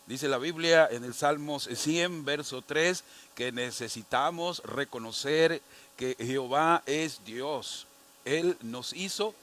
Dice la Biblia en el Salmos 100, verso 3, que necesitamos reconocer que Jehová es Dios. Él nos hizo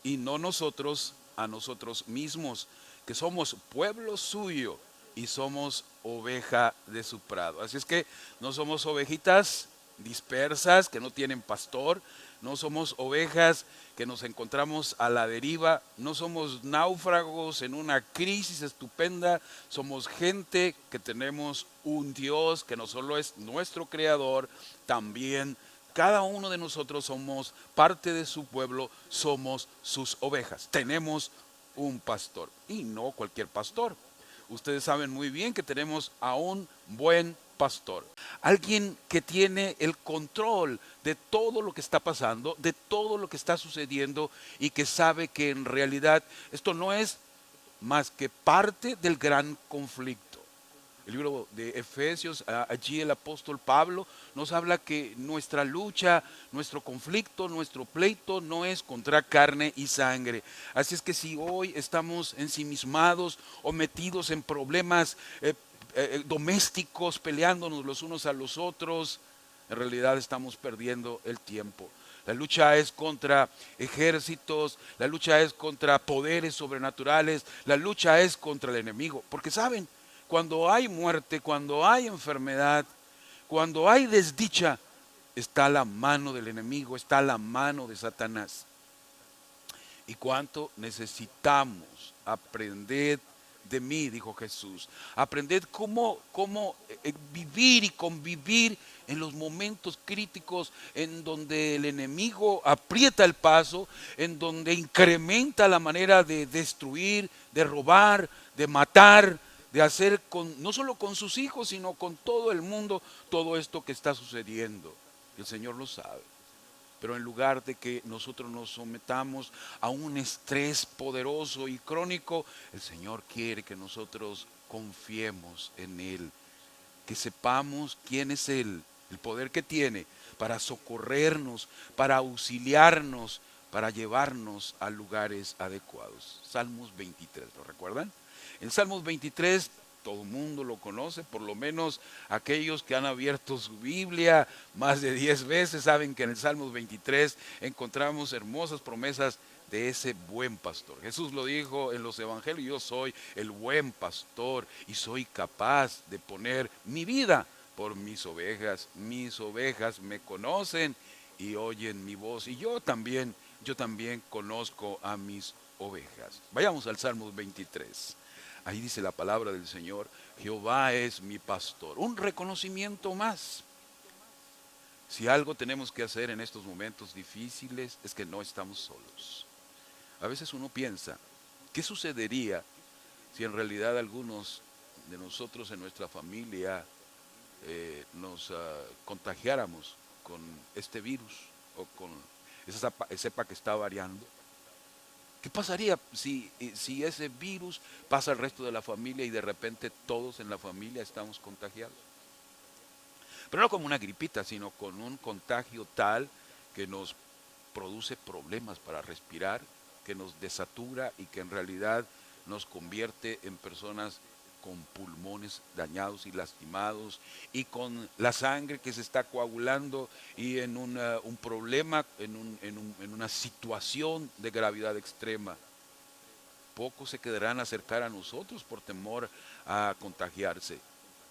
y no nosotros a nosotros mismos, que somos pueblo suyo y somos oveja de su prado. Así es que no somos ovejitas dispersas que no tienen pastor, no somos ovejas que nos encontramos a la deriva, no somos náufragos en una crisis estupenda, somos gente que tenemos un Dios que no solo es nuestro creador, también cada uno de nosotros somos parte de su pueblo, somos sus ovejas, tenemos un pastor y no cualquier pastor. Ustedes saben muy bien que tenemos a un buen pastor, alguien que tiene el control de todo lo que está pasando, de todo lo que está sucediendo y que sabe que en realidad esto no es más que parte del gran conflicto. El libro de Efesios, allí el apóstol Pablo nos habla que nuestra lucha, nuestro conflicto, nuestro pleito no es contra carne y sangre. Así es que si hoy estamos ensimismados o metidos en problemas domésticos, peleándonos los unos a los otros, en realidad estamos perdiendo el tiempo. La lucha es contra ejércitos, la lucha es contra poderes sobrenaturales, la lucha es contra el enemigo. Porque saben, cuando hay muerte, cuando hay enfermedad, cuando hay desdicha, está la mano del enemigo, está la mano de Satanás. Y cuánto necesitamos aprender de mí, dijo Jesús. Aprended cómo vivir y convivir en los momentos críticos en donde el enemigo aprieta el paso, en donde incrementa la manera de destruir, de robar, de matar, de hacer con, no solo con sus hijos, sino con todo el mundo, todo esto que está sucediendo. El Señor lo sabe. Pero en lugar de que nosotros nos sometamos a un estrés poderoso y crónico, el Señor quiere que nosotros confiemos en Él, que sepamos quién es Él, el poder que tiene para socorrernos, para auxiliarnos, para llevarnos a lugares adecuados. Salmos 23, ¿lo recuerdan? En Salmos 23 todo el mundo lo conoce, por lo menos aquellos que han abierto su Biblia más de 10 veces saben que en el Salmos 23 encontramos hermosas promesas de ese buen pastor. Jesús lo dijo en los evangelios: yo soy el buen pastor y soy capaz de poner mi vida por mis ovejas me conocen y oyen mi voz, y yo también conozco a mis ovejas. Vayamos al Salmos 23. Ahí dice la palabra del Señor: Jehová es mi pastor. Un reconocimiento más. Si algo tenemos que hacer en estos momentos difíciles es que no estamos solos. A veces uno piensa, ¿qué sucedería si en realidad algunos de nosotros en nuestra familia nos contagiáramos con este virus o con esa cepa que está variando? ¿Qué pasaría si ese virus pasa al resto de la familia y de repente todos en la familia estamos contagiados? Pero no como una gripita, sino con un contagio tal que nos produce problemas para respirar, que nos desatura y que en realidad nos convierte en personas con pulmones dañados y lastimados y con la sangre que se está coagulando y en un problema, en una situación de gravedad extrema. Pocos se quedarán a acercar a nosotros por temor a contagiarse.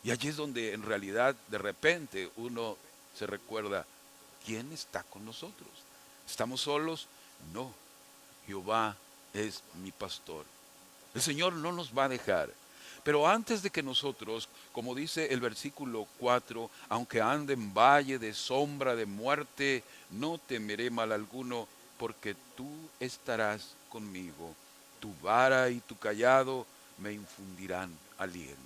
Y allí es donde en realidad de repente uno se recuerda, ¿quién está con nosotros? ¿Estamos solos? No, Jehová es mi pastor. El Señor no nos va a dejar. Pero antes de que nosotros, como dice el versículo 4, aunque ande en valle de sombra de muerte, no temeré mal alguno, porque tú estarás conmigo. Tu vara y tu callado me infundirán aliento.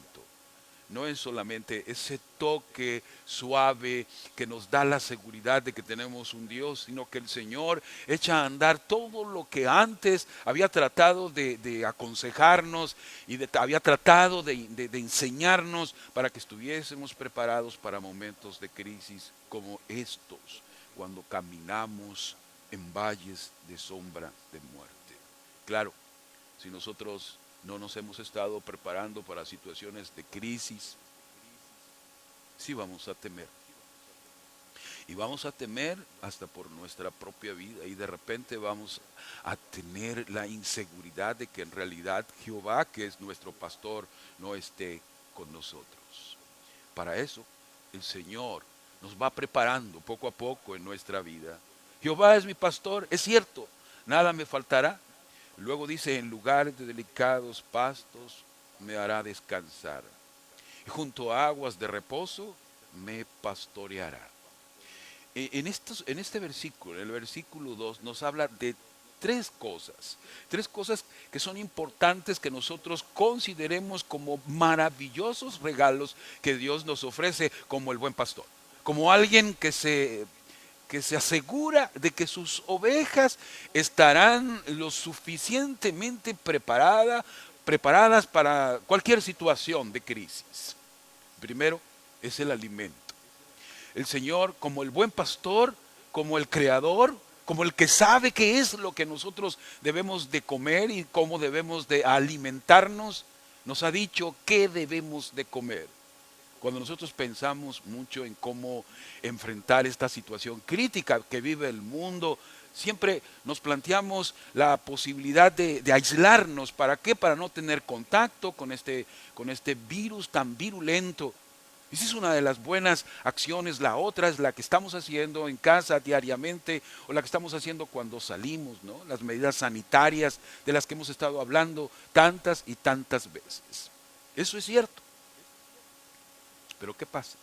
No es solamente ese toque suave que nos da la seguridad de que tenemos un Dios, sino que el Señor echa a andar todo lo que antes había tratado de aconsejarnos y había tratado de enseñarnos para que estuviésemos preparados para momentos de crisis como estos, cuando caminamos en valles de sombra de muerte. Claro, si nosotros no nos hemos estado preparando para situaciones de crisis, sí vamos a temer. Y vamos a temer hasta por nuestra propia vida. Y de repente vamos a tener la inseguridad de que en realidad Jehová, que es nuestro pastor, no esté con nosotros. Para eso el Señor nos va preparando poco a poco en nuestra vida. Jehová es mi pastor, es cierto, nada me faltará. Luego dice, en lugares de delicados pastos me hará descansar. Y junto a aguas de reposo me pastoreará. En este versículo, en el versículo 2, nos habla de tres cosas que son importantes que nosotros consideremos como maravillosos regalos que Dios nos ofrece como el buen pastor, como alguien que se asegura de que sus ovejas estarán lo suficientemente preparadas para cualquier situación de crisis. Primero es el alimento. El Señor, como el buen pastor, como el creador, como el que sabe qué es lo que nosotros debemos de comer y cómo debemos de alimentarnos, nos ha dicho qué debemos de comer. Cuando nosotros pensamos mucho en cómo enfrentar esta situación crítica que vive el mundo, siempre nos planteamos la posibilidad de aislarnos. ¿Para qué? Para no tener contacto con este virus tan virulento. Esa es una de las buenas acciones. La otra es la que estamos haciendo en casa diariamente o la que estamos haciendo cuando salimos, ¿no? Las medidas sanitarias de las que hemos estado hablando tantas y tantas veces. Eso es cierto. Pero ¿qué pasa?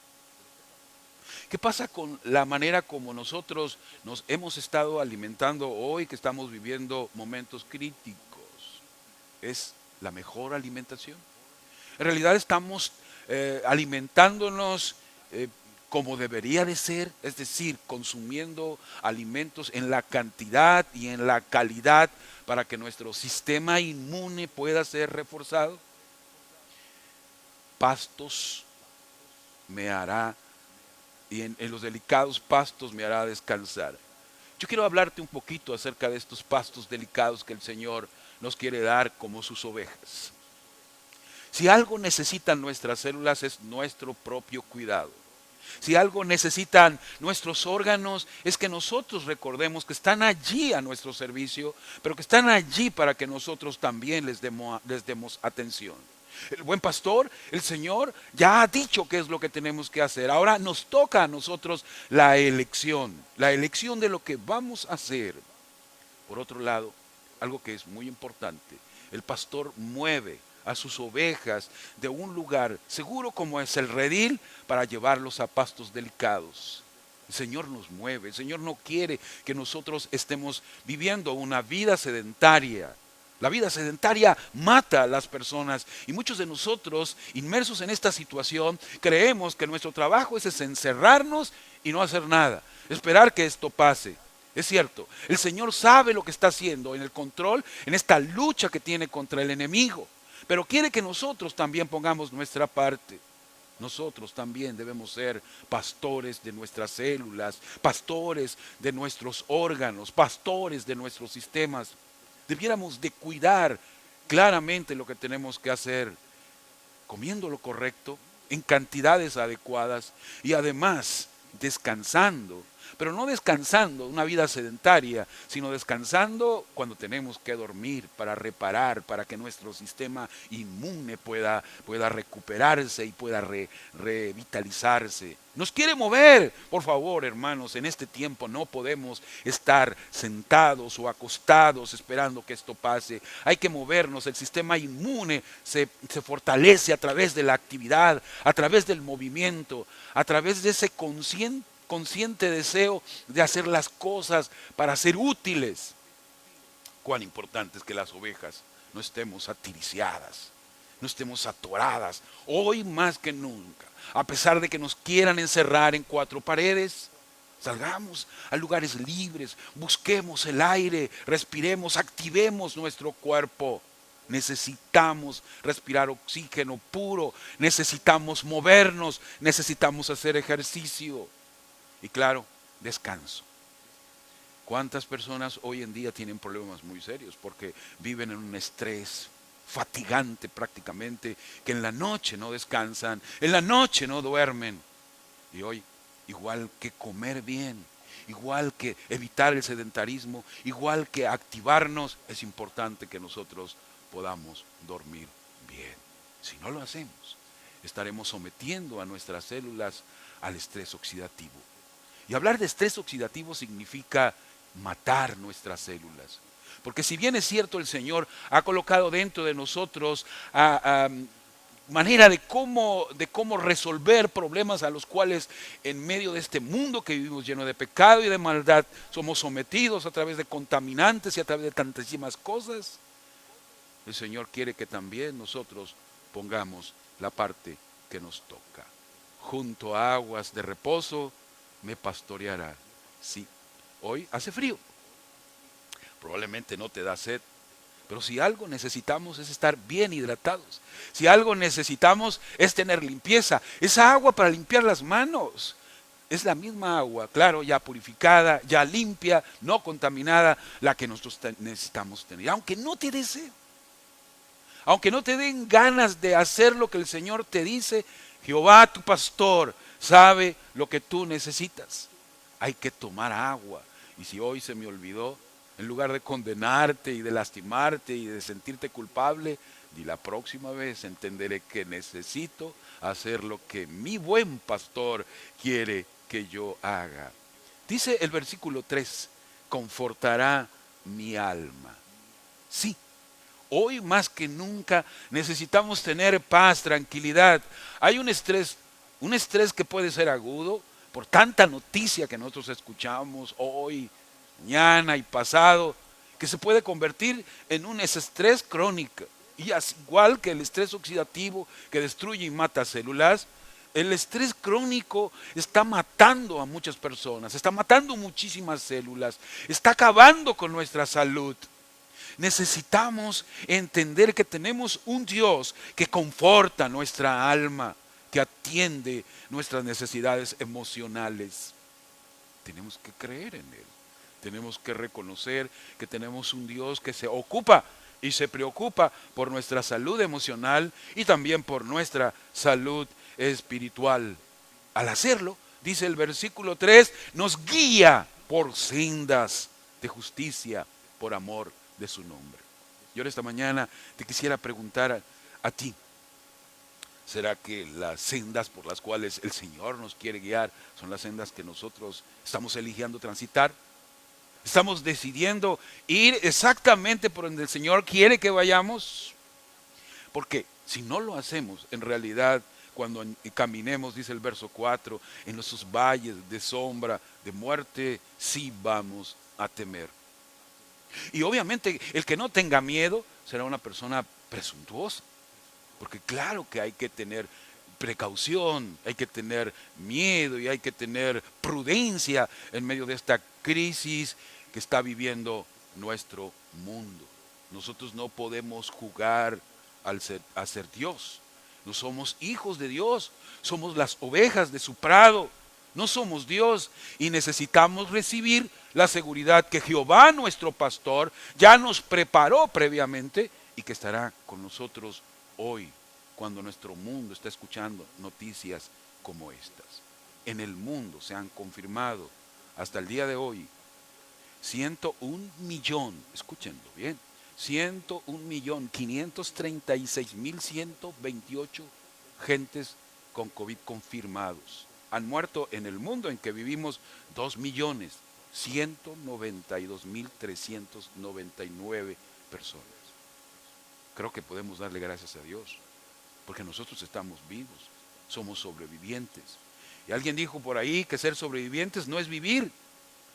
¿Qué pasa con la manera como nosotros nos hemos estado alimentando hoy que estamos viviendo momentos críticos? ¿Es la mejor alimentación? En realidad estamos alimentándonos como debería de ser, es decir, consumiendo alimentos en la cantidad y en la calidad para que nuestro sistema inmune pueda ser reforzado. Pastos me hará, y en los delicados pastos me hará descansar. Yo quiero hablarte un poquito acerca de estos pastos delicados que el Señor nos quiere dar como sus ovejas. Si algo necesitan nuestras células es nuestro propio cuidado. Si algo necesitan nuestros órganos es que nosotros recordemos que están allí a nuestro servicio, pero que están allí para que nosotros también les demos atención. El buen pastor, el Señor, ya ha dicho qué es lo que tenemos que hacer. Ahora nos toca a nosotros la elección de lo que vamos a hacer. Por otro lado, algo que es muy importante, el pastor mueve a sus ovejas de un lugar seguro como es el redil para llevarlos a pastos delicados. El Señor nos mueve, el Señor no quiere que nosotros estemos viviendo una vida sedentaria. La vida sedentaria mata a las personas y muchos de nosotros, inmersos en esta situación, creemos que nuestro trabajo es encerrarnos y no hacer nada, esperar que esto pase. Es cierto, el Señor sabe lo que está haciendo en el control, en esta lucha que tiene contra el enemigo, pero quiere que nosotros también pongamos nuestra parte. Nosotros también debemos ser pastores de nuestras células, pastores de nuestros órganos, pastores de nuestros sistemas. Debiéramos de cuidar claramente lo que tenemos que hacer, comiendo lo correcto, en cantidades adecuadas y además descansando, pero no descansando una vida sedentaria, sino descansando cuando tenemos que dormir para reparar, para que nuestro sistema inmune pueda recuperarse y pueda revitalizarse. Nos quiere mover, por favor, hermanos, en este tiempo no podemos estar sentados o acostados esperando que esto pase. Hay que movernos, el sistema inmune se fortalece a través de la actividad, a través del movimiento, a través de ese consciente deseo de hacer las cosas para ser útiles. Cuán importante es que las ovejas no estemos atiriciadas, no estemos atoradas, hoy más que nunca. A pesar de que nos quieran encerrar en cuatro paredes, salgamos a lugares libres, busquemos el aire, respiremos, activemos nuestro cuerpo. Necesitamos respirar oxígeno puro, necesitamos movernos, necesitamos hacer ejercicio. Y claro, descanso. ¿Cuántas personas hoy en día tienen problemas muy serios porque viven en un estrés? fatigante prácticamente, que en la noche no descansan, en la noche no duermen. Y hoy, igual que comer bien, igual que evitar el sedentarismo, igual que activarnos, es importante que nosotros podamos dormir bien. Si no lo hacemos, estaremos sometiendo a nuestras células al estrés oxidativo. Y hablar de estrés oxidativo significa matar nuestras células. Porque si bien es cierto, el Señor ha colocado dentro de nosotros manera de cómo resolver problemas a los cuales en medio de este mundo que vivimos lleno de pecado y de maldad somos sometidos a través de contaminantes y a través de tantísimas cosas, el Señor quiere que también nosotros pongamos la parte que nos toca. Junto a aguas de reposo me pastoreará. Sí, hoy hace frío, probablemente no te da sed, pero si algo necesitamos es estar bien hidratados. Si algo necesitamos es tener limpieza. Esa agua para limpiar las manos es la misma agua, claro, ya purificada, ya limpia, no contaminada, la que nosotros necesitamos tener. Aunque no te dé sed, aunque no te den ganas de hacer lo que el Señor te dice, Jehová tu pastor sabe lo que tú necesitas. Hay que tomar agua. Y si hoy se me olvidó, en lugar de condenarte y de lastimarte y de sentirte culpable, di la próxima vez entenderé que necesito hacer lo que mi buen pastor quiere que yo haga. Dice el versículo 3, confortará mi alma. Sí, hoy más que nunca necesitamos tener paz, tranquilidad. Hay un estrés que puede ser agudo por tanta noticia que nosotros escuchamos hoy, mañana y pasado, que se puede convertir en un estrés crónico. Y es igual que el estrés oxidativo que destruye y mata células, el estrés crónico está matando a muchas personas, está matando muchísimas células, está acabando con nuestra salud. Necesitamos entender que tenemos un Dios que conforta nuestra alma, que atiende nuestras necesidades emocionales. Tenemos que creer en Él. Tenemos que reconocer que tenemos un Dios que se ocupa y se preocupa por nuestra salud emocional y también por nuestra salud espiritual. Al hacerlo, dice el versículo 3, nos guía por sendas de justicia, por amor de su nombre. Yo esta mañana te quisiera preguntar a ti, ¿será que las sendas por las cuales el Señor nos quiere guiar son las sendas que nosotros estamos eligiendo transitar? ¿Estamos decidiendo ir exactamente por donde el Señor quiere que vayamos? Porque si no lo hacemos, en realidad, cuando caminemos, dice el verso 4, en esos valles de sombra, de muerte, sí vamos a temer. Y obviamente el que no tenga miedo será una persona presuntuosa. Porque claro que hay que tener precaución, hay que tener miedo y hay que tener prudencia en medio de esta crisis que está viviendo nuestro mundo. Nosotros no podemos jugar a ser Dios. No somos hijos de Dios, somos las ovejas de su prado. No somos Dios y necesitamos recibir la seguridad que Jehová, nuestro pastor, ya nos preparó previamente y que estará con nosotros hoy, cuando nuestro mundo está escuchando noticias como estas. En el mundo se han confirmado hasta el día de hoy 101 millón, escúchenlo bien, 101.536.128 gentes con COVID confirmados. Han muerto en el mundo en que vivimos 2.192.399 personas. Creo que podemos darle gracias a Dios, porque nosotros estamos vivos, somos sobrevivientes. Y alguien dijo por ahí que ser sobrevivientes no es vivir,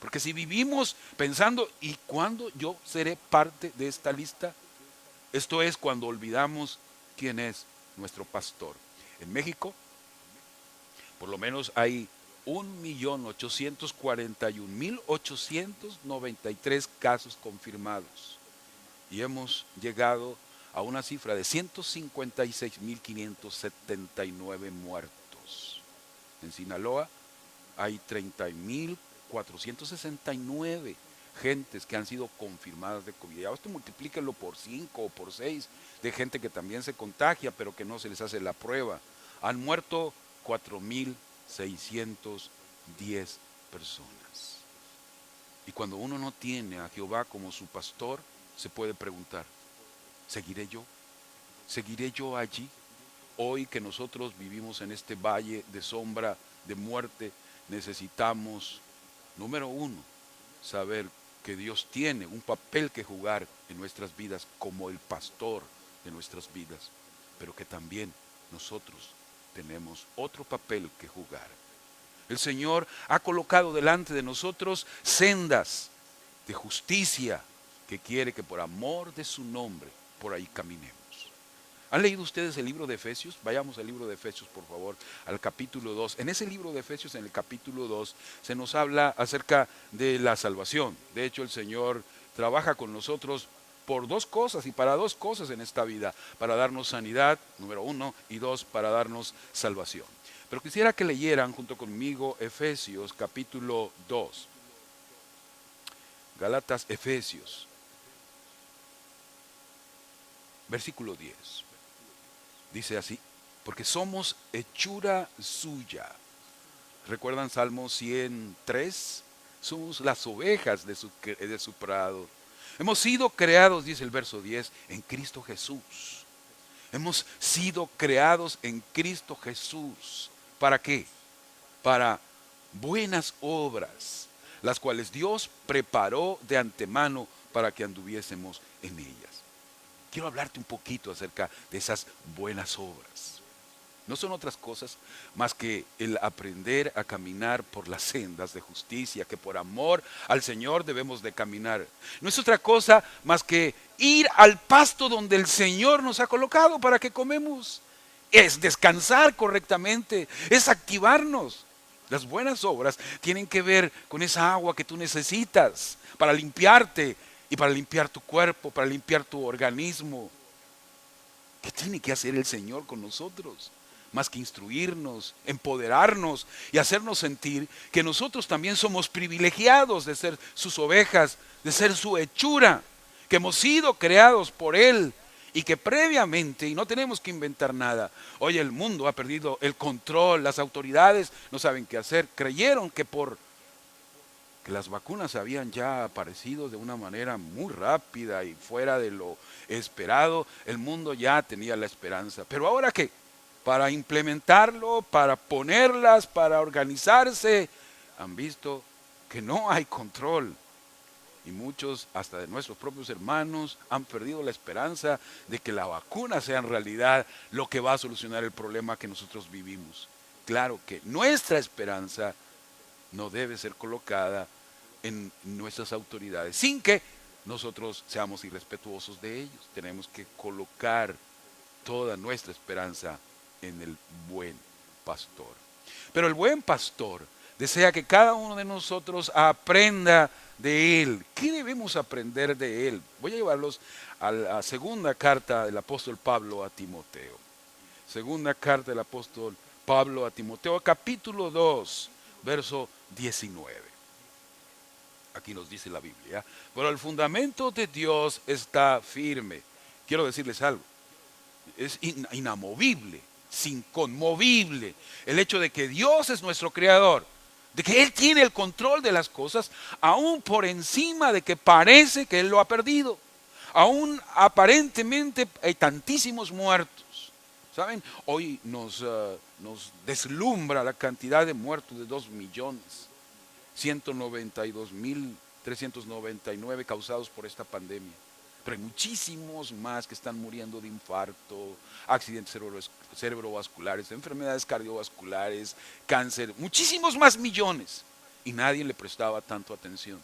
porque si vivimos pensando, ¿y cuándo yo seré parte de esta lista? Esto es cuando olvidamos quién es nuestro pastor. En México, por lo menos hay 1.841.893 casos confirmados. Y hemos llegado a una cifra de 156.579 muertos. En Sinaloa hay 30.469 gentes que han sido confirmadas de COVID. Ahora esto multiplíquelo por 5 o por 6 de gente que también se contagia, pero que no se les hace la prueba. Han muerto 4,610 personas. Y cuando uno no tiene a Jehová como su pastor, se puede preguntar, ¿seguiré yo? ¿Seguiré yo allí? Hoy que nosotros vivimos en este valle de sombra, de muerte, necesitamos, número uno, saber que Dios tiene un papel que jugar en nuestras vidas como el pastor de nuestras vidas, pero que también nosotros tenemos otro papel que jugar. El Señor ha colocado delante de nosotros sendas de justicia que quiere que por amor de su nombre por ahí caminemos. ¿Han leído ustedes el libro de Efesios? Vayamos al libro de Efesios, por favor, al capítulo 2. En ese libro de Efesios, en el capítulo 2, se nos habla acerca de la salvación. De hecho, el Señor trabaja con nosotros por dos cosas y para dos cosas en esta vida. Para darnos sanidad, número uno, y dos, para darnos salvación. Pero quisiera que leyeran junto conmigo Efesios, capítulo 2. Gálatas, Efesios, versículo 10. Dice así, porque somos hechura suya. ¿Recuerdan Salmo 103? Somos las ovejas de su prado. Hemos sido creados, dice el verso 10, en Cristo Jesús. Hemos sido creados en Cristo Jesús. ¿Para qué? Para buenas obras, las cuales Dios preparó de antemano para que anduviésemos en ellas. Quiero hablarte un poquito acerca de esas buenas obras. No son otras cosas más que el aprender a caminar por las sendas de justicia, que por amor al Señor debemos de caminar. No es otra cosa más que ir al pasto donde el Señor nos ha colocado para que comemos. Es descansar correctamente, es activarnos. Las buenas obras tienen que ver con esa agua que tú necesitas para limpiarte y para limpiar tu cuerpo, para limpiar tu organismo. ¿Qué tiene que hacer el Señor con nosotros? Más que instruirnos, empoderarnos y hacernos sentir que nosotros también somos privilegiados de ser sus ovejas, de ser su hechura, que hemos sido creados por Él y que previamente, y no tenemos que inventar nada, hoy el mundo ha perdido el control, las autoridades no saben qué hacer, creyeron que que las vacunas habían ya aparecido de una manera muy rápida y fuera de lo esperado, el mundo ya tenía la esperanza. Pero ahora qué, para implementarlo, para ponerlas, para organizarse, han visto que no hay control. Y muchos, hasta de nuestros propios hermanos, han perdido la esperanza de que la vacuna sea en realidad lo que va a solucionar el problema que nosotros vivimos. Claro que nuestra esperanza no debe ser colocada en nuestras autoridades, sin que nosotros seamos irrespetuosos de ellos. Tenemos que colocar toda nuestra esperanza en el buen pastor. Pero el buen pastor desea que cada uno de nosotros aprenda de Él. ¿Qué debemos aprender de Él? Voy a llevarlos a la segunda carta del apóstol Pablo a Timoteo. Segunda carta del apóstol Pablo a Timoteo, capítulo 2, verso 19. Aquí nos dice la Biblia, pero el fundamento de Dios está firme. Quiero decirles algo, es inamovible, es inconmovible. El hecho de que Dios es nuestro creador, de que Él tiene el control de las cosas, aún por encima de que parece que Él lo ha perdido. Aún aparentemente hay tantísimos muertos. ¿Saben? Hoy nos deslumbra la cantidad de muertos de 2 millones. 192,399 causados por esta pandemia. Pero hay muchísimos más que están muriendo de infarto, accidentes cerebrovasculares, enfermedades cardiovasculares, cáncer, muchísimos más millones. Y nadie le prestaba tanto atención.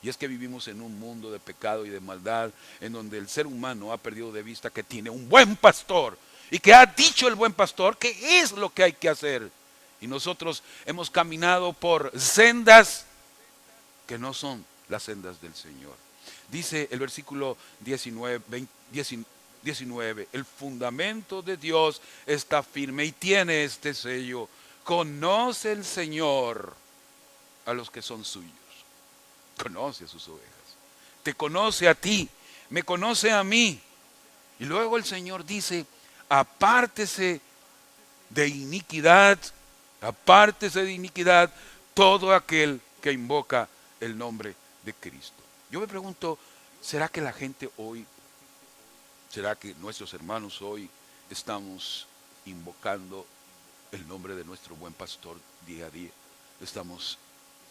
Y es que vivimos en un mundo de pecado y de maldad, en donde el ser humano ha perdido de vista que tiene un buen pastor, y que ha dicho el buen pastor que es lo que hay que hacer. Y nosotros hemos caminado por sendas que no son las sendas del Señor. Dice el versículo 19, el fundamento de Dios está firme y tiene este sello: conoce el Señor a los que son suyos. conoce a sus ovejas. Te conoce a ti, me conoce a mí. Y luego el Señor dice, apártese de iniquidad, apártese de iniquidad todo aquel que invoca el nombre de Cristo. Yo me pregunto, ¿será que la gente hoy, será que nuestros hermanos hoy estamos invocando el nombre de nuestro buen pastor día a día? Estamos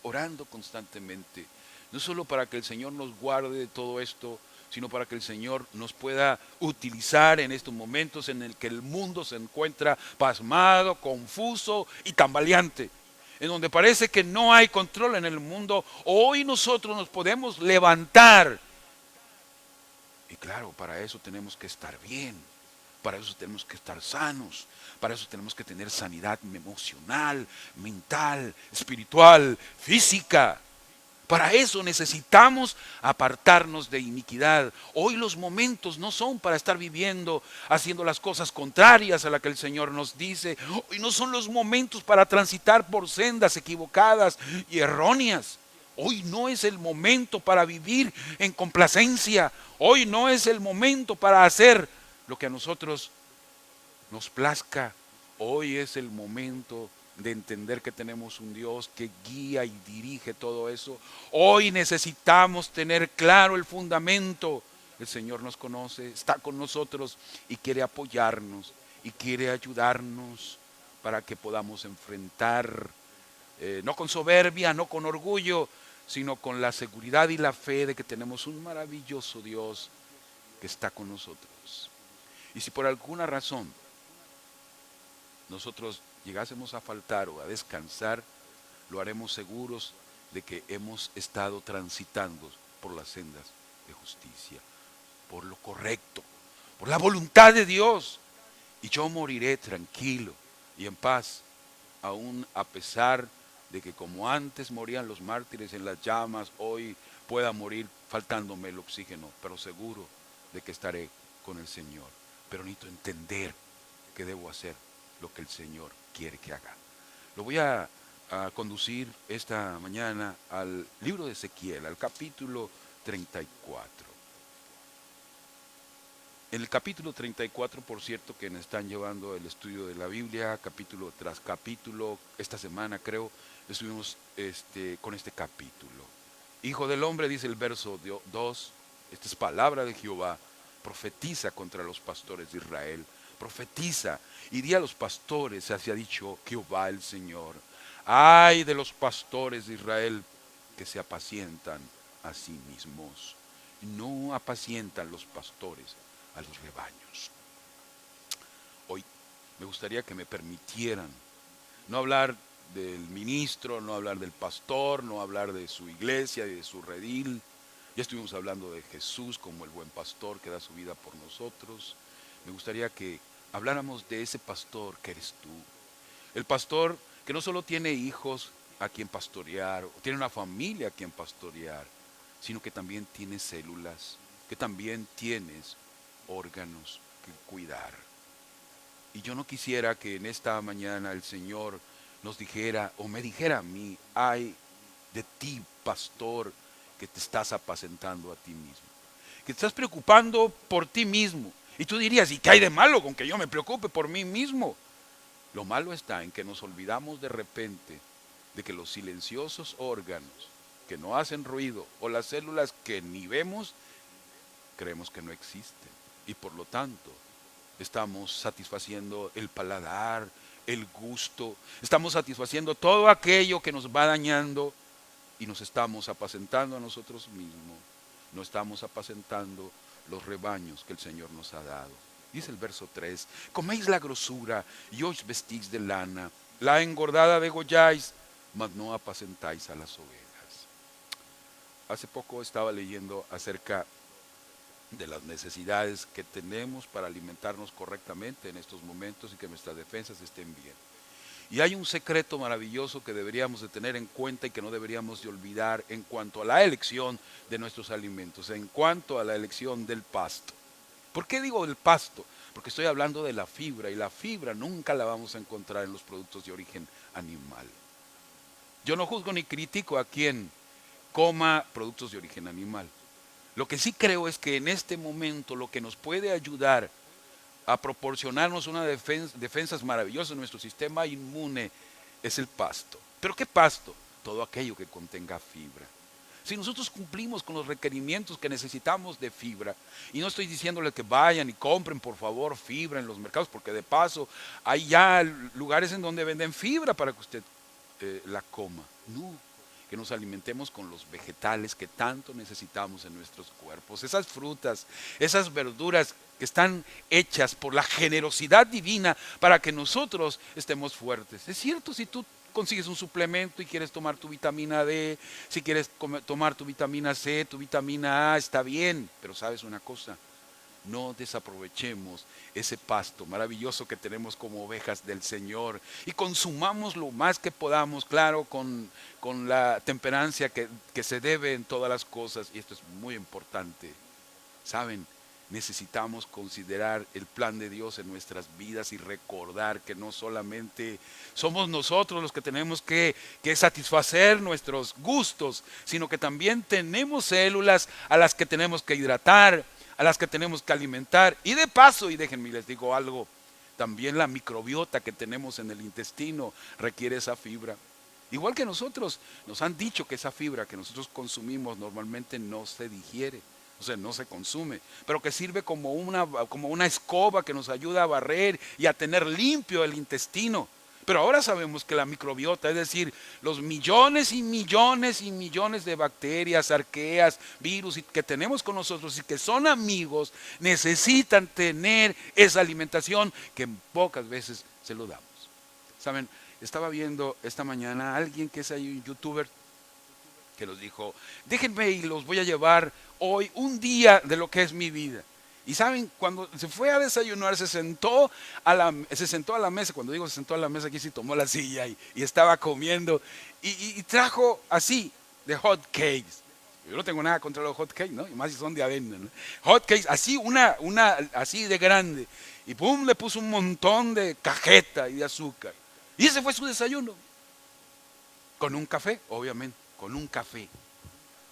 orando constantemente, no solo para que el Señor nos guarde de todo esto, sino para que el Señor nos pueda utilizar en estos momentos en el que el mundo se encuentra pasmado, confuso y tambaleante, en donde parece que no hay control en el mundo. Hoy nosotros nos podemos levantar, y claro, para eso tenemos que estar bien, para eso tenemos que estar sanos, para eso tenemos que tener sanidad emocional, mental, espiritual, física. Para eso necesitamos apartarnos de iniquidad. Hoy los momentos no son para estar viviendo, haciendo las cosas contrarias a las que el Señor nos dice. Hoy no son los momentos para transitar por sendas equivocadas y erróneas. Hoy no es el momento para vivir en complacencia. Hoy no es el momento para hacer lo que a nosotros nos plazca. Hoy es el momento de entender que tenemos un Dios que guía y dirige todo eso. Hoy necesitamos tener claro el fundamento. El Señor nos conoce, está con nosotros y quiere apoyarnos y quiere ayudarnos para que podamos enfrentar, no con soberbia, no con orgullo, sino con la seguridad y la fe de que tenemos un maravilloso Dios que está con nosotros. Y si por alguna razón nosotros llegásemos a faltar o a descansar, lo haremos seguros de que hemos estado transitando por las sendas de justicia, por lo correcto, por la voluntad de Dios. Y yo moriré tranquilo y en paz, aún a pesar de que como antes morían los mártires en las llamas, hoy pueda morir faltándome el oxígeno, pero seguro de que estaré con el Señor. Pero necesito entender que debo hacer lo que el Señor quiere que haga. Lo voy a conducir esta mañana al libro de Ezequiel, al capítulo 34. En el capítulo 34, por cierto, que nos están llevando el estudio de la Biblia, capítulo tras capítulo, esta semana creo, estuvimos con este capítulo. Hijo del hombre, dice el verso 2, esta es palabra de Jehová, profetiza contra los pastores de Israel, profetiza y di a los pastores, así ha dicho Jehová el Señor, ay de los pastores de Israel que se apacientan a sí mismos, no apacientan los pastores a los rebaños. Hoy me gustaría que me permitieran no hablar del ministro, no hablar del pastor, no hablar de su iglesia y de su redil. Ya estuvimos hablando de Jesús como el buen pastor que da su vida por nosotros. Me gustaría que habláramos de ese pastor que eres tú. El pastor que no solo tiene hijos a quien pastorear, o tiene una familia a quien pastorear, sino que también tiene células, que también tienes órganos que cuidar. Y yo no quisiera que en esta mañana el Señor nos dijera o me dijera a mí, ay de ti, pastor, que te estás apacentando a ti mismo, que te estás preocupando por ti mismo. Y tú dirías, ¿y qué hay de malo con que yo me preocupe por mí mismo? Lo malo está en que nos olvidamos de repente de que los silenciosos órganos que no hacen ruido o las células que ni vemos, creemos que no existen. Y por lo tanto, estamos satisfaciendo el paladar, el gusto, estamos satisfaciendo todo aquello que nos va dañando y nos estamos apacentando a nosotros mismos. No estamos apacentando los rebaños que el Señor nos ha dado. Dice el verso 3, coméis la grosura y os vestís de lana, la engordada degolláis, mas no apacentáis a las ovejas. Hace poco estaba leyendo acerca de las necesidades que tenemos para alimentarnos correctamente en estos momentos y que nuestras defensas estén bien. Y hay un secreto maravilloso que deberíamos de tener en cuenta y que no deberíamos de olvidar en cuanto a la elección de nuestros alimentos, en cuanto a la elección del pasto. ¿Por qué digo del pasto? Porque estoy hablando de la fibra y la fibra nunca la vamos a encontrar en los productos de origen animal. Yo no juzgo ni critico a quien coma productos de origen animal. Lo que sí creo es que en este momento lo que nos puede ayudar a proporcionarnos una defensas maravillosas en nuestro sistema inmune es el pasto. ¿Pero qué pasto? Todo aquello que contenga fibra. Si nosotros cumplimos con los requerimientos que necesitamos de fibra, y no estoy diciéndoles que vayan y compren por favor fibra en los mercados, porque de paso hay ya lugares en donde venden fibra para que usted la coma. No, que nos alimentemos con los vegetales que tanto necesitamos en nuestros cuerpos. Esas frutas, esas verduras que están hechas por la generosidad divina para que nosotros estemos fuertes. Es cierto, si tú consigues un suplemento y quieres tomar tu vitamina D, si quieres tomar tu vitamina C, tu vitamina A, está bien, pero sabes una cosa, no desaprovechemos ese pasto maravilloso que tenemos como ovejas del Señor y consumamos lo más que podamos, claro, con la temperancia que se debe en todas las cosas, y esto es muy importante. ¿Saben? Necesitamos considerar el plan de Dios en nuestras vidas y recordar que no solamente somos nosotros los que tenemos que satisfacer nuestros gustos, sino que también tenemos células a las que tenemos que hidratar, a las que tenemos que alimentar. Y de paso, y déjenme les digo algo, también la microbiota que tenemos en el intestino requiere esa fibra. Igual que nosotros, nos han dicho que esa fibra que nosotros consumimos normalmente no se digiere. O sea, no se consume, pero que sirve como una escoba que nos ayuda a barrer y a tener limpio el intestino. Pero ahora sabemos que la microbiota, es decir, los millones y millones y millones de bacterias, arqueas, virus que tenemos con nosotros y que son amigos, necesitan tener esa alimentación que pocas veces se lo damos. Saben, estaba viendo esta mañana a alguien que es ahí un youtuber que nos dijo, déjenme y los voy a llevar hoy un día de lo que es mi vida. Y saben, cuando se fue a desayunar, se sentó a la mesa. Cuando digo se sentó a la mesa, aquí sí tomó la silla y estaba comiendo. Y trajo así, de hot cakes. Yo no tengo nada contra los hot cakes, ¿no? Y más si son de avena, ¿no? Hot cakes, así, así de grande. Y pum, le puso un montón de cajeta y de azúcar. Y ese fue su desayuno. Con un café, obviamente, con un café.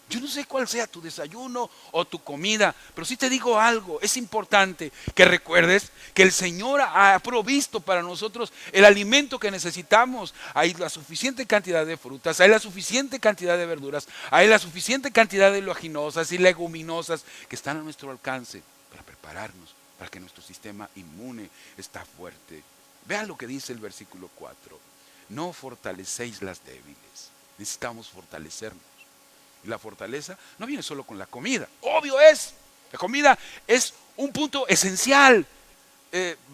Yo no sé cuál sea tu desayuno o tu comida, pero sí te digo algo, es importante que recuerdes que el Señor ha provisto para nosotros el alimento que necesitamos. Hay la suficiente cantidad de frutas, hay la suficiente cantidad de verduras, hay la suficiente cantidad de oleaginosas y leguminosas que están a nuestro alcance para prepararnos, para que nuestro sistema inmune está fuerte. Vean lo que dice el versículo 4. No fortalecéis las débiles, necesitamos fortalecernos. Y la fortaleza no viene solo con la comida, obvio es, la comida es un punto esencial,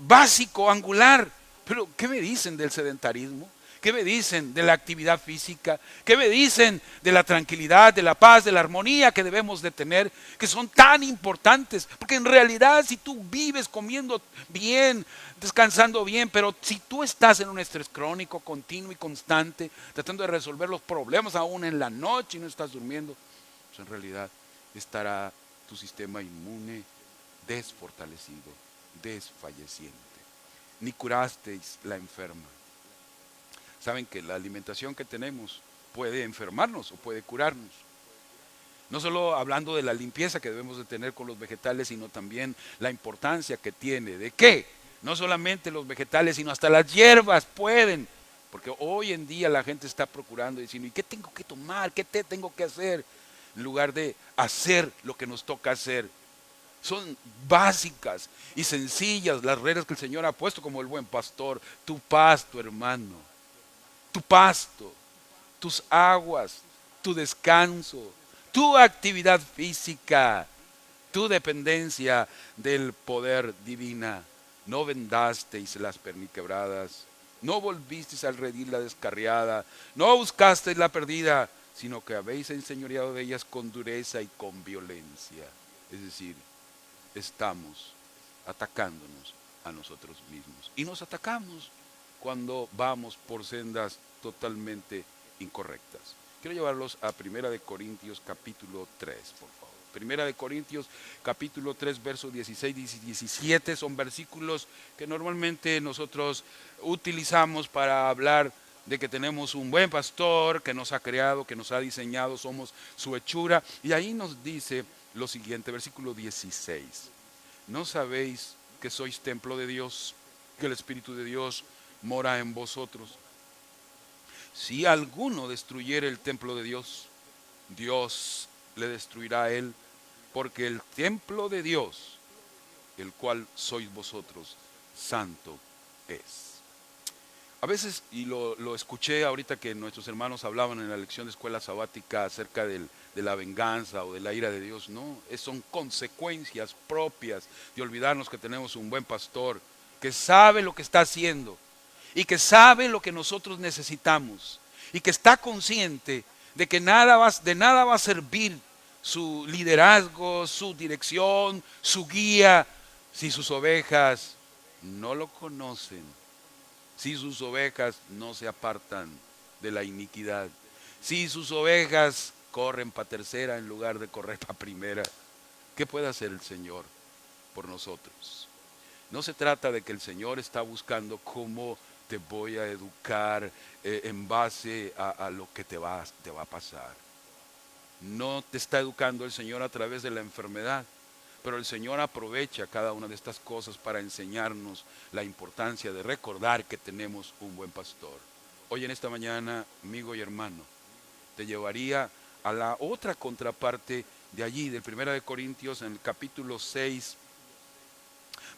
básico, angular, pero ¿qué me dicen del sedentarismo? ¿Qué me dicen de la actividad física? ¿Qué me dicen de la tranquilidad, de la paz, de la armonía que debemos de tener, que son tan importantes? Porque en realidad si tú vives comiendo bien, descansando bien, pero si tú estás en un estrés crónico, continuo y constante, tratando de resolver los problemas aún en la noche y no estás durmiendo, pues en realidad estará tu sistema inmune desfortalecido, desfalleciente. Ni curasteis la enferma. Saben que la alimentación que tenemos puede enfermarnos o puede curarnos. No solo hablando de la limpieza que debemos de tener con los vegetales, sino también la importancia que tiene. ¿De qué? No solamente los vegetales, sino hasta las hierbas pueden. Porque hoy en día la gente está procurando diciendo, ¿y qué tengo que tomar? ¿Qué té tengo que hacer? En lugar de hacer lo que nos toca hacer. Son básicas y sencillas las reglas que el Señor ha puesto como el buen pastor. Tu pasto, hermano. Tu pasto, tus aguas, tu descanso, tu actividad física, tu dependencia del poder divina. No vendasteis las perniquebradas, no volvisteis al redil la descarriada, no buscasteis la perdida, sino que habéis enseñoreado de ellas con dureza y con violencia. Es decir, estamos atacándonos a nosotros mismos. Y nos atacamos cuando vamos por sendas totalmente incorrectas. Quiero llevarlos a 1 de Corintios capítulo 3, por favor. 1 de Corintios capítulo 3, versos 16 y 17 son versículos que normalmente nosotros utilizamos para hablar de que tenemos un buen pastor que nos ha creado, que nos ha diseñado, somos su hechura. Y ahí nos dice lo siguiente, versículo 16. ¿No sabéis que sois templo de Dios, que el Espíritu de Dios mora en vosotros? Si alguno destruyere el templo de Dios, Dios le destruirá a él, porque el templo de Dios, el cual sois vosotros, santo es. A veces, y lo escuché ahorita que nuestros hermanos hablaban en la lección de escuela sabática acerca de la venganza o de la ira de Dios, no, son consecuencias propias de olvidarnos que tenemos un buen pastor que sabe lo que está haciendo y que sabe lo que nosotros necesitamos y que está consciente de que de nada va a servir su liderazgo, su dirección, su guía, si sus ovejas no lo conocen, si sus ovejas no se apartan de la iniquidad, si sus ovejas corren para tercera en lugar de correr para primera. ¿Qué puede hacer el Señor por nosotros? No se trata de que el Señor está buscando cómo te voy a educar en base a lo que te va a pasar. No te está educando el Señor a través de la enfermedad, pero el Señor aprovecha cada una de estas cosas para enseñarnos la importancia de recordar que tenemos un buen pastor. Hoy en esta mañana, amigo y hermano, te llevaría a la otra contraparte de allí, del 1 de Corintios, en el capítulo 6,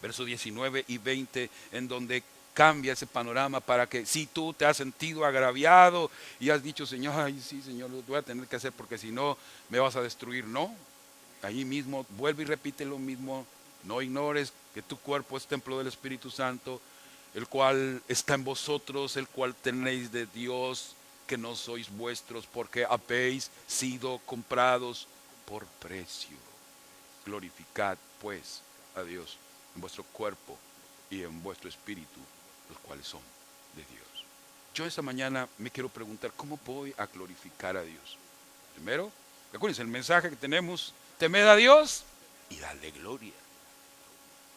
versos 19 y 20, en donde cambia ese panorama para que si tú te has sentido agraviado y has dicho, Señor, ay sí, Señor, lo voy a tener que hacer porque si no me vas a destruir. No, ahí mismo vuelve y repite lo mismo. No ignores que tu cuerpo es templo del Espíritu Santo, el cual está en vosotros, el cual tenéis de Dios, que no sois vuestros, porque habéis sido comprados por precio. Glorificad pues a Dios en vuestro cuerpo y en vuestro espíritu, los cuales son de Dios. Yo esta mañana me quiero preguntar, ¿cómo voy a glorificar a Dios? Primero, acuérdense, el mensaje que tenemos, temed a Dios y dale gloria.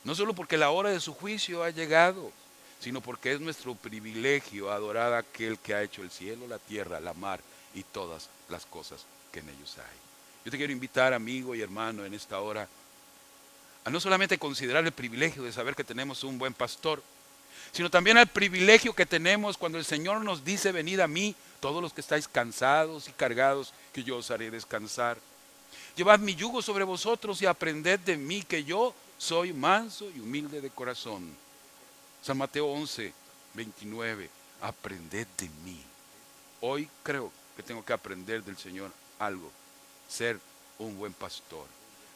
No solo porque la hora de su juicio ha llegado, sino porque es nuestro privilegio adorar a aquel que ha hecho el cielo, la tierra, la mar y todas las cosas que en ellos hay. Yo te quiero invitar, amigo y hermano, en esta hora, a no solamente considerar el privilegio de saber que tenemos un buen pastor, sino también al privilegio que tenemos cuando el Señor nos dice, venid a mí, todos los que estáis cansados y cargados, que yo os haré descansar. Llevad mi yugo sobre vosotros y aprended de mí, que yo soy manso y humilde de corazón. San Mateo 11, 29, aprended de mí. Hoy creo que tengo que aprender del Señor algo, ser un buen pastor,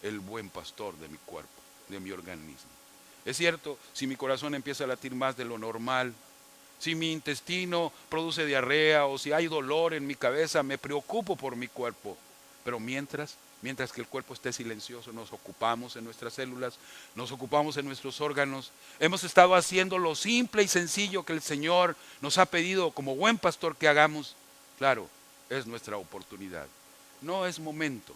el buen pastor de mi cuerpo, de mi organismo. Es cierto, si mi corazón empieza a latir más de lo normal, si mi intestino produce diarrea o si hay dolor en mi cabeza, me preocupo por mi cuerpo. Pero mientras que el cuerpo esté silencioso, nos ocupamos en nuestras células, nos ocupamos en nuestros órganos. Hemos estado haciendo lo simple y sencillo que el Señor nos ha pedido como buen pastor que hagamos. Claro, es nuestra oportunidad. No es momento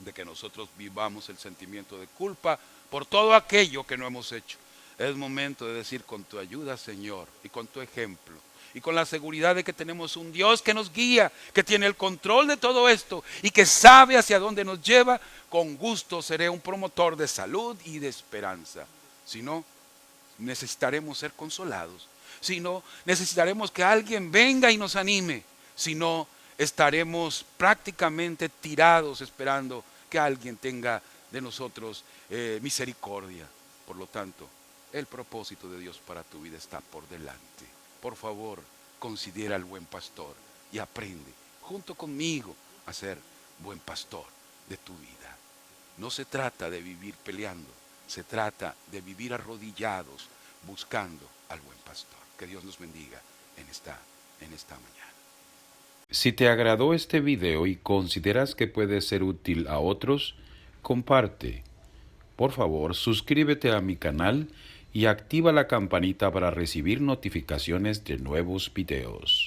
de que nosotros vivamos el sentimiento de culpa por todo aquello que no hemos hecho. Es momento de decir, con tu ayuda, Señor, y con tu ejemplo, y con la seguridad de que tenemos un Dios que nos guía, que tiene el control de todo esto y que sabe hacia dónde nos lleva, con gusto seré un promotor de salud y de esperanza. Si no, necesitaremos ser consolados. Si no, necesitaremos que alguien venga y nos anime. Si no, estaremos prácticamente tirados esperando que alguien tenga de nosotros misericordia. Por lo tanto, el propósito de Dios para tu vida está por delante. Por favor, considera al buen pastor y aprende junto conmigo a ser buen pastor de tu vida. No se trata de vivir peleando, se trata de vivir arrodillados buscando al buen pastor. Que Dios nos bendiga en esta mañana. Si te agradó este video y consideras que puede ser útil a otros, comparte. Por favor, suscríbete a mi canal y activa la campanita para recibir notificaciones de nuevos videos.